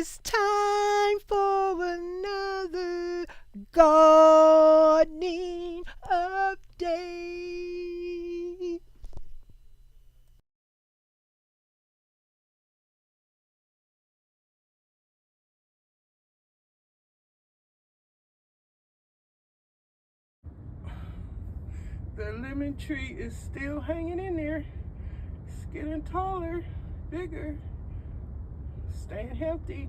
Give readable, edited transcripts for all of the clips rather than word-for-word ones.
It's time for another gardening update. The lemon tree is still hanging in there. It's getting taller, bigger, staying healthy.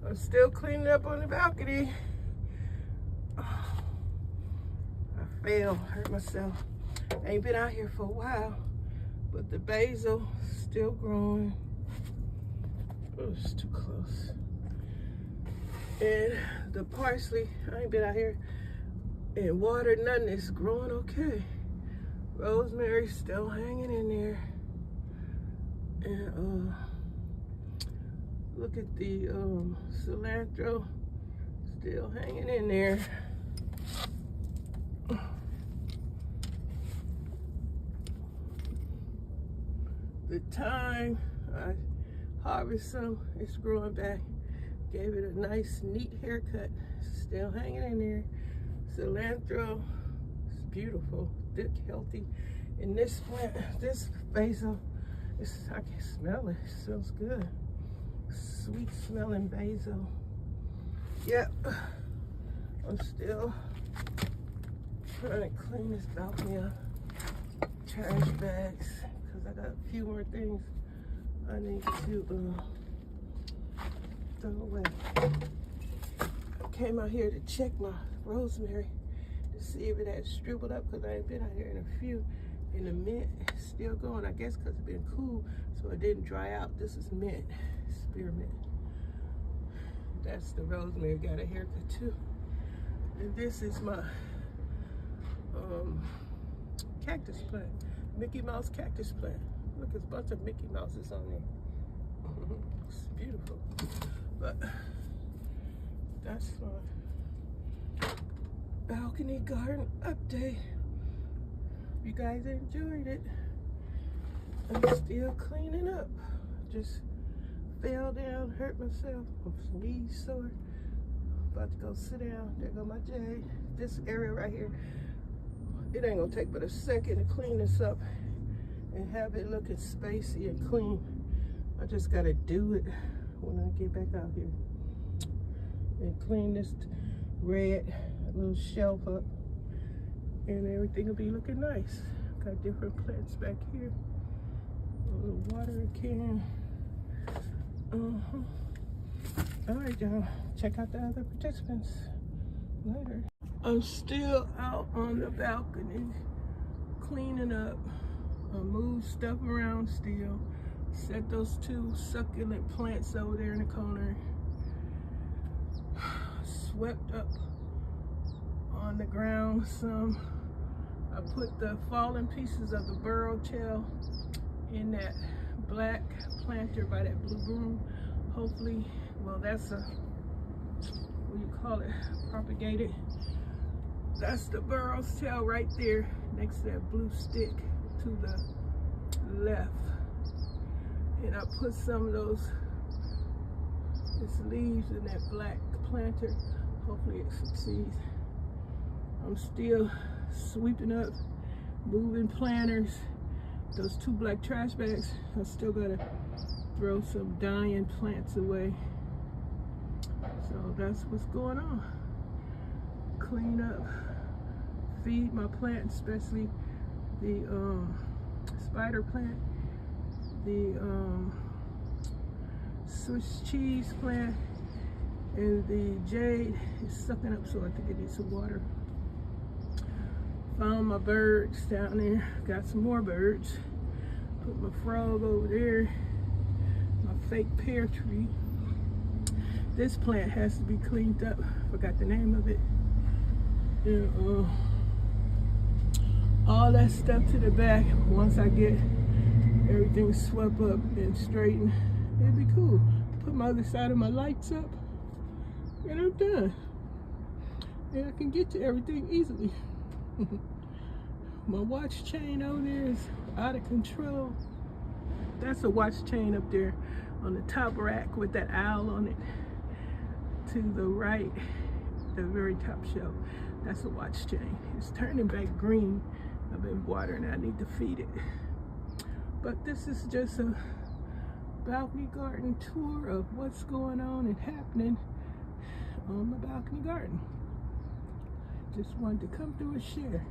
I'm still cleaning up on the balcony. Oh, I fell, hurt myself. I ain't been out here for a while, but the basil still growing. Oh, it's too close. And the parsley, I ain't been out here and watered nothing. It's growing okay. Rosemary still hanging in there. And look at the cilantro still hanging in there. The thyme, I harvest some, it's growing back. Gave it a nice, neat haircut. Still hanging in there. Cilantro, it's beautiful, thick, healthy. And this plant, this basil, I can smell it. It smells good. Sweet smelling basil. Yep. I'm still trying to clean this balcony up. Trash bags, because I got a few more things I need to throw away. I came out here to check my rosemary to see if it had shriveled up, because I ain't been out here in a few. And the mint is still going, I guess because it's been cool, so it didn't dry out. This is mint, spearmint. That's the rosemary, got a haircut too. And this is my cactus plant, Mickey Mouse cactus plant. Look, there's a bunch of Mickey Mouses on there. It's beautiful. But that's my balcony garden update. You guys enjoyed it. I'm still cleaning up. Just fell down, hurt myself. I'm sneeze sore. About to go sit down. There go my jade. This area right here, it ain't gonna take but a second to clean this up and have it looking spacey and clean. I just gotta do it when I get back out here and clean this red little shelf up, and everything will be looking nice. Got different plants back here. A little watering can. All right, y'all. Check out the other participants later. I'm still out on the balcony cleaning up. I moved stuff around still. Set those two succulent plants over there in the corner. Swept up on the ground some. I put the fallen pieces of the burrow tail in that black planter by that blue broom. Hopefully, well, that's a, what do you call it, propagated. That's the burrow tail right there next to that blue stick to the left. And I put some of those, its leaves in that black planter. Hopefully it succeeds. I'm still sweeping up, moving planters. Those two black trash bags, I still gotta throw some dying plants away. So that's what's going on. Clean up, feed my plants, especially the spider plant, the Swiss cheese plant, and the jade is sucking up, so I think it needs some water. Found my birds down there, got some more birds. Put my frog over there, my fake pear tree. This plant has to be cleaned up, forgot the name of it. And all that stuff to the back, once I get everything swept up and straightened, it'd be cool. Put my other side of my lights up, and I'm done. And I can get to everything easily. My watch chain over there is out of control. That's a watch chain up there. on the top rack with that owl on it. To the right, the very top shelf, that's a watch chain. It's turning back green. I've been watering it. I need to feed it. But this is just a balcony garden tour of what's going on and happening on the balcony garden. Just wanted to come through and share.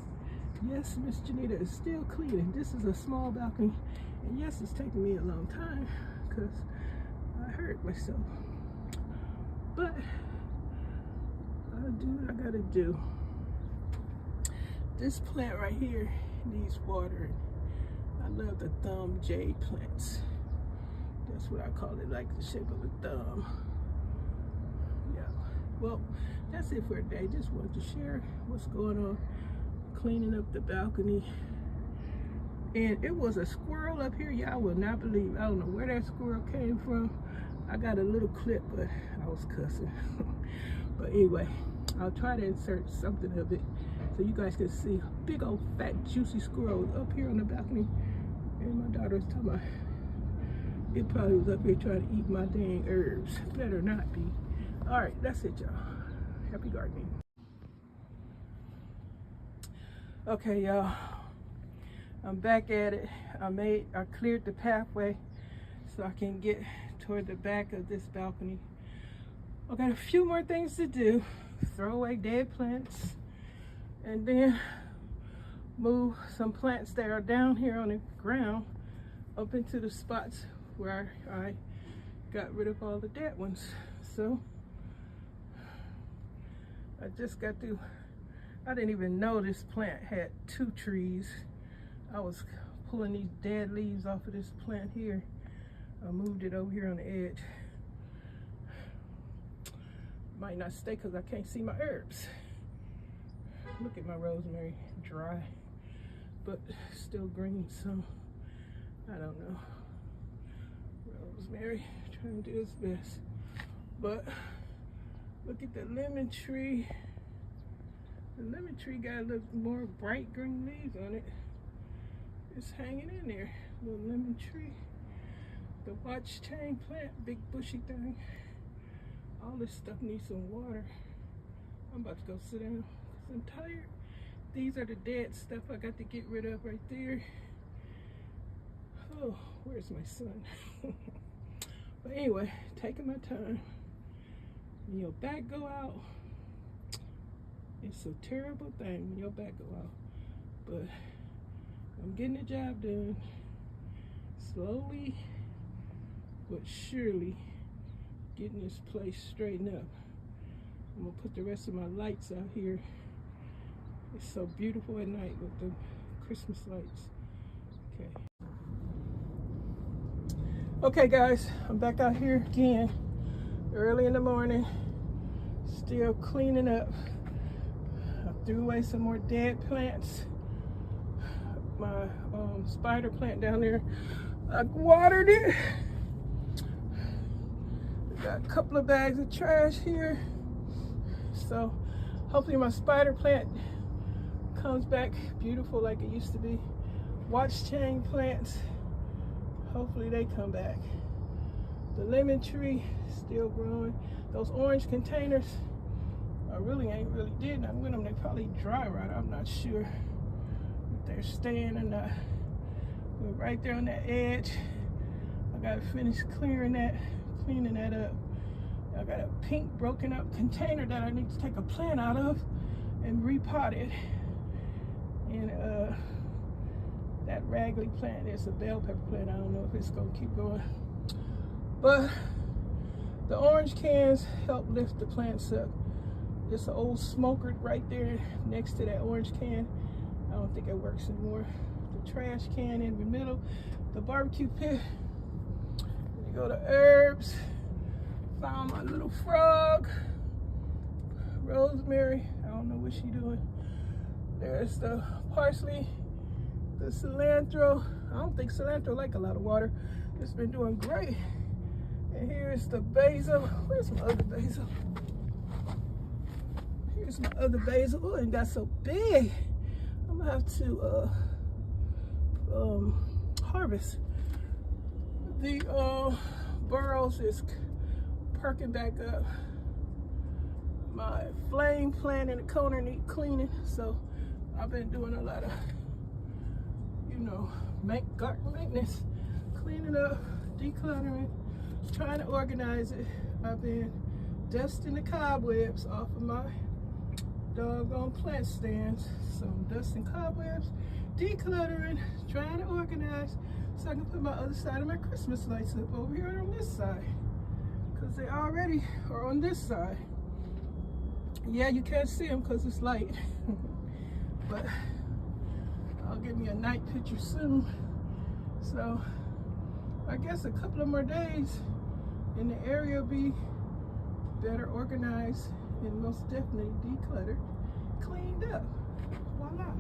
Yes, Miss Janita is still cleaning. This is a small balcony, and yes, it's taking me a long time because I hurt myself. But I'll do what I gotta do. This plant right here needs watering. I love the thumb jade plants. That's what I call it, like the shape of a thumb. Yeah. Well, that's it for today. Just wanted to share what's going on, cleaning up the balcony. And it was a squirrel up here. Y'all will not believe. I don't know where that squirrel came from. I got a little clip, but I was cussing. But anyway, I'll try to insert something of it so you guys can see big old fat juicy squirrels up here on the balcony. And my daughter was talking about it probably was up here trying to eat my dang herbs. Better not be. All right, that's it, y'all. Happy gardening. Okay, y'all, I'm back at it. I cleared the pathway so I can get toward the back of this balcony. I got a few more things to do. Throw away dead plants and then move some plants that are down here on the ground up into the spots where I got rid of all the dead ones. So I just got to, I didn't even know this plant had 2 trees. I was pulling these dead leaves off of this plant here. I moved it over here on the edge. Might not stay because I can't see my herbs. Look at my rosemary, dry, but still green, so I don't know. Rosemary, trying to do its best. But look at the lemon tree. The lemon tree got a little more bright green leaves on it. It's hanging in there, little lemon tree. The watch chain plant, big bushy thing. All this stuff needs some water. I'm about to go sit down because I'm tired. These are the dead stuff I got to get rid of right there. Oh, where's my son? But anyway, taking my time. When your back go out, it's a terrible thing when your back go out. But I'm getting the job done. Slowly but surely getting this place straightened up. I'm gonna put the rest of my lights out here. It's so beautiful at night with the Christmas lights. Okay. Okay guys, I'm back out here again, early in the morning, still cleaning up. I threw away some more dead plants. My spider plant down there, I watered it. Got a couple of bags of trash here. So hopefully my spider plant comes back beautiful like it used to be. Watch chain plants, hopefully they come back. The lemon tree still growing. Those orange containers, I ain't really did nothing with them. They probably dry rot. I'm not sure if they're staying or not. But right there on that edge, I gotta finish cleaning that up. I got a pink broken up container that I need to take a plant out of and repot it. And that raggedy plant is a bell pepper plant. I don't know if it's gonna keep going. But the orange cans help lift the plants up. There's an old smoker right there next to that orange can. I don't think it works anymore. The trash can in the middle, the barbecue pit. You go to herbs. Found my little frog, rosemary. I don't know what she's doing. There's the parsley, the cilantro. I don't think cilantro like a lot of water. It's been doing great. And here's the basil. Where's my other basil? Here's my other basil. Oh, it got so big. I'm gonna have to harvest the barrels is perking back up. My flame plant in the corner need cleaning, so I've been doing a lot of, you know, garden maintenance, cleaning up, decluttering, trying to organize it. I've been dusting the cobwebs off of my doggone plant stands. So I'm dusting cobwebs, decluttering, trying to organize so I can put my other side of my Christmas lights up over here on this side, because they already are on this side. Yeah, you can't see them because it's light, but I'll get me a night picture soon. So I guess a couple of more days and the area will be better organized and most definitely decluttered, cleaned up. Voila.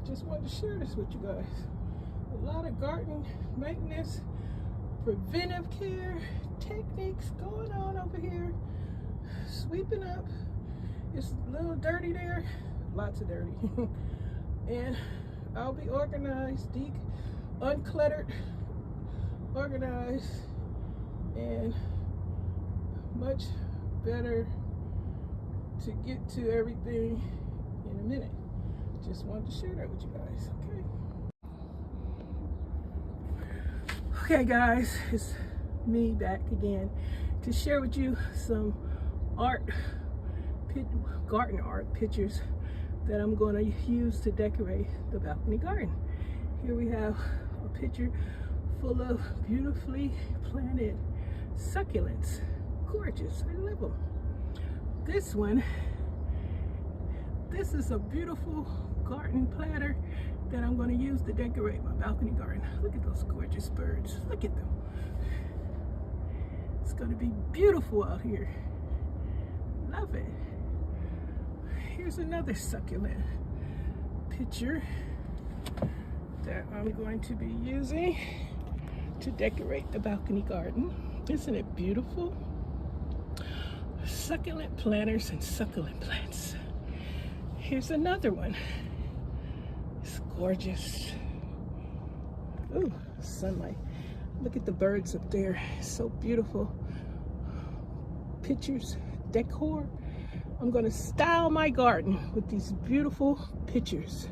Just wanted to share this with you guys. A lot of garden maintenance, preventive care techniques going on over here. Sweeping up. It's a little dirty there, lots of dirty. And I'll be organized, uncluttered, organized, and much better to get to everything in a minute. Just wanted to share that with you guys, okay? Okay guys, it's me back again to share with you some garden art pictures that I'm going to use to decorate the balcony garden. Here we have a picture full of beautifully planted succulents. Gorgeous, I love them. This one, this is a beautiful garden planter that I'm going to use to decorate my balcony garden. Look at those gorgeous birds, look at them. It's going to be beautiful out here. Love it. Here's another succulent picture that I'm going to be using to decorate the balcony garden. Isn't it beautiful? Succulent planters and succulent plants. Here's another one. It's gorgeous. Ooh, sunlight. Look at the birds up there. It's so beautiful. Pictures, decor. I'm going to style my garden with these beautiful pictures.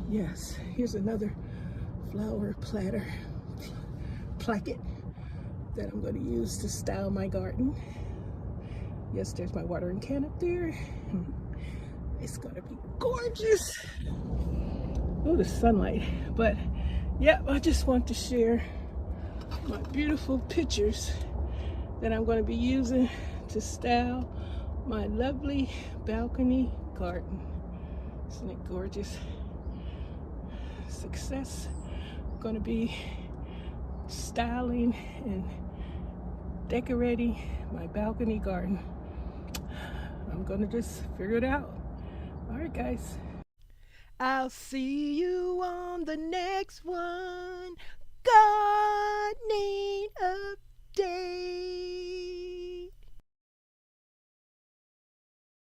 Yes, here's another flower platter placket that I'm going to use to style my garden. Yes, there's my watering can up there. It's going to be gorgeous. Oh, the sunlight. But yeah, I just want to share my beautiful pictures that I'm going to be using to style my lovely balcony garden. Isn't it gorgeous? Success. I'm going to be styling and decorating my balcony garden. I'm going to just figure it out. All right, guys. I'll see you on the next one. Gardening update.